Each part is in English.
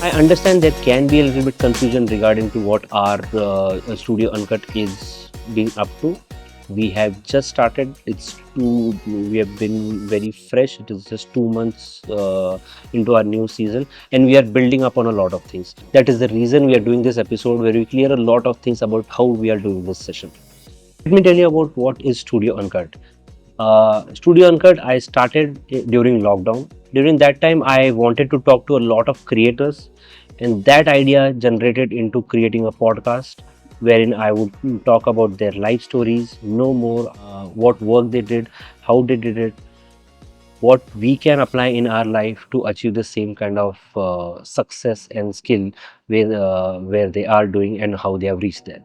I understand there can be a little bit confusion regarding to what our Studio Uncut is being up to. We have just started. We have been very fresh. It is just 2 months into our new season, and we are building up on a lot of things. That is the reason we are doing this episode where we clear a lot of things about how we are doing this session. Let me tell you about what is Studio Uncut. Studio Uncut, I started during lockdown. During that time, I wanted to talk to a lot of creators, and that idea generated into creating a podcast wherein I would talk about their life stories, know more what work they did, how they did it, what we can apply in our life to achieve the same kind of success and skill where they are doing and how they have reached there.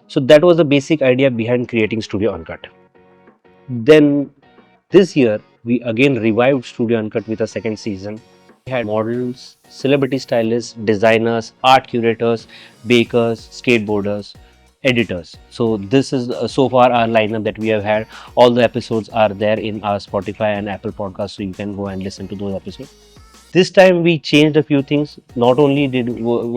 So that was the basic idea behind creating Studio Uncut. Then this year, we again revived Studio Uncut with a second season. We had models, celebrity stylists, designers, art curators, bakers, skateboarders, editors. So this is so far our lineup that we have had. All the episodes are there in our Spotify and Apple podcast, so you can go and listen to those episodes. This time we changed a few things. Not only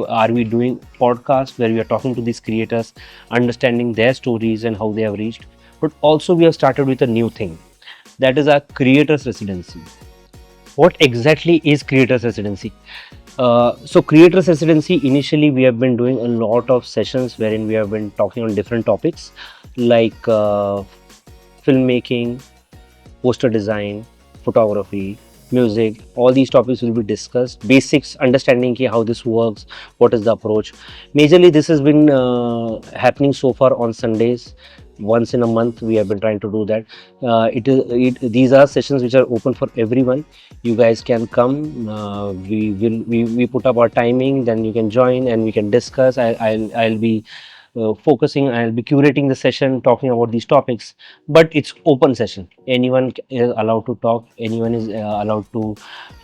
are we doing podcasts where we are talking to these creators, understanding their stories and how they have reached, but also we have started with a new thing, that is our creators residency. What exactly is creators residency? So creators residency, initially we have been doing a lot of sessions wherein we have been talking on different topics like filmmaking, poster design, photography, music. All these topics will be discussed. Basics, understanding how this works, what is the approach. Majorly, this has been happening so far on Sundays. Once in a month, we have been trying to do that. These are sessions which are open for everyone. You guys can come. We put up our timing. Then you can join and we can discuss. I'll be focusing. I'll be curating the session, talking about these topics, but it's open session. Anyone is allowed to talk, anyone is allowed to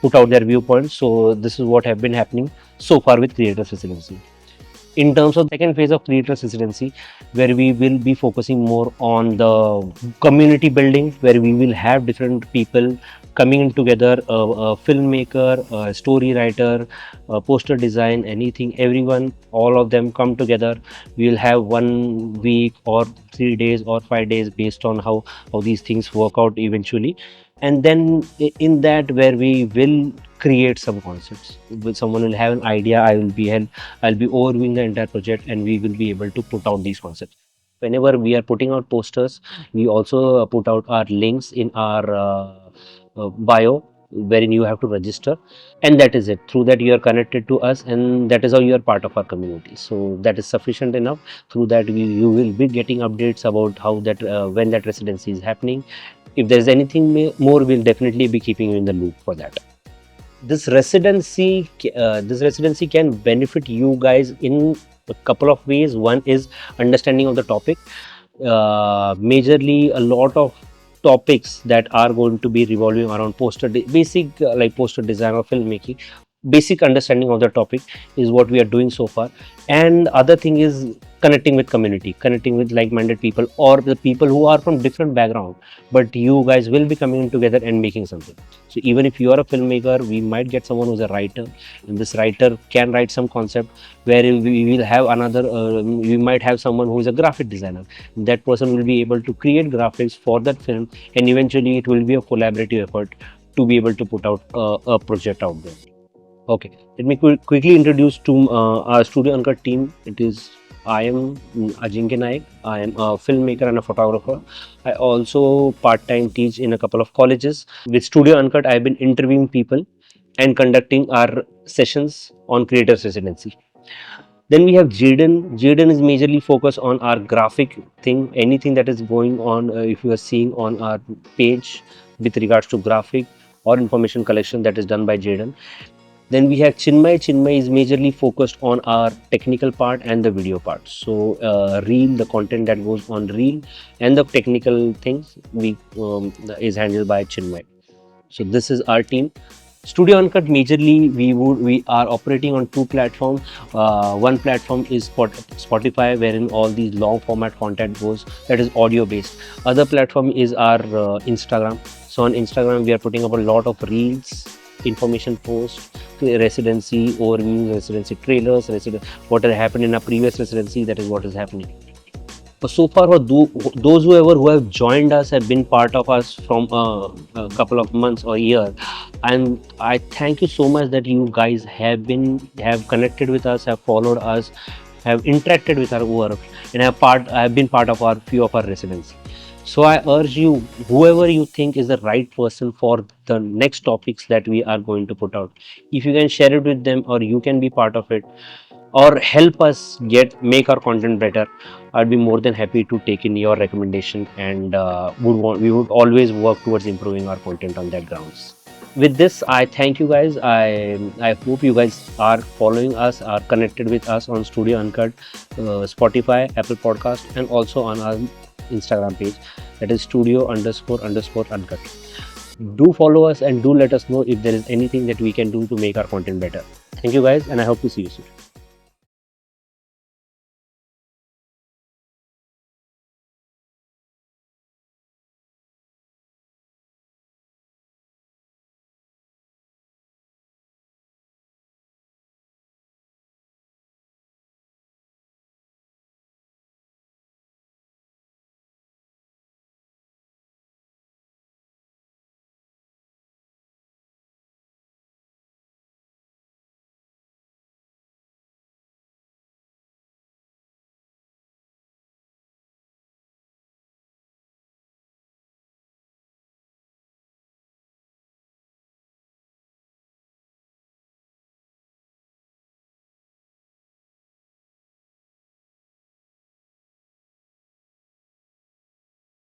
put out their viewpoints. So this is what have been happening so far with creators residency. In terms of second phase of creators residency, where we will be focusing more on the community building, where we will have different people coming in together, a filmmaker, a story writer, a poster design, anything, everyone, all of them come together. We will have 1 week or 3 days or 5 days based on how these things work out eventually. And then in that, where we will create some concepts, someone will have an idea, I'll be overviewing the entire project, and we will be able to put out these concepts. Whenever we are putting out posters, we also put out our links in our bio, wherein you have to register, and that is it. Through that, you are connected to us, and that is how you are part of our community. So that is sufficient enough. Through that, you will be getting updates about how that when that residency is happening. If there's anything more, we'll definitely be keeping you in the loop for that. This residency can benefit you guys in a couple of ways. One is understanding of the topic. Majorly, a lot of topics that are going to be revolving around basic like poster design or filmmaking. Basic understanding of the topic is what we are doing so far. And other thing is connecting with community, connecting with like-minded people, or the people who are from different background, but you guys will be coming together and making something. So even if you are a filmmaker, we might get someone who's a writer, and this writer can write some concept, where we will have another, we might have someone who is a graphic designer. That person will be able to create graphics for that film, and eventually it will be a collaborative effort to be able to put out a project out there. Okay, let me quickly introduce to our Studio Uncut team. I am Ajinkya Naik. I am a filmmaker and a photographer. I also part-time teach in a couple of colleges. With Studio Uncut, I've been interviewing people and conducting our sessions on creators residency. Then we have Jaden. Jaden is majorly focused on our graphic thing. Anything that is going on, if you are seeing on our page with regards to graphic or information collection, that is done by Jaden. Then we have Chinmay. Chinmay is majorly focused on our technical part and the video part. So Reel, the content that goes on Reel, and the technical things is handled by Chinmay. So this is our team. Studio Uncut, majorly we are operating on two platforms. One platform is Spotify, wherein all these long format content goes, that is audio based. Other platform is our Instagram. So on Instagram we are putting up a lot of reels, information posts, residency overviews, residency trailers, what had happened in a previous residency. That is what is happening. But so far, those who have joined us have been part of us from a couple of months or a year, and I thank you so much that you guys have connected with us, have followed us, have interacted with our work, and have been part of our few of our residency. So I urge you, whoever you think is the right person for the next topics that we are going to put out, if you can share it with them or you can be part of it or help us make our content better, I'd be more than happy to take in your recommendation, and we would always work towards improving our content on that grounds. With this, I thank you guys. I hope you guys are following us, are connected with us on Studio Uncut, Spotify, Apple Podcast, and also on our Instagram page, that is studio__uncut. Do follow us and do let us know if there is anything that we can do to make our content better. Thank you guys, and I hope to see you soon.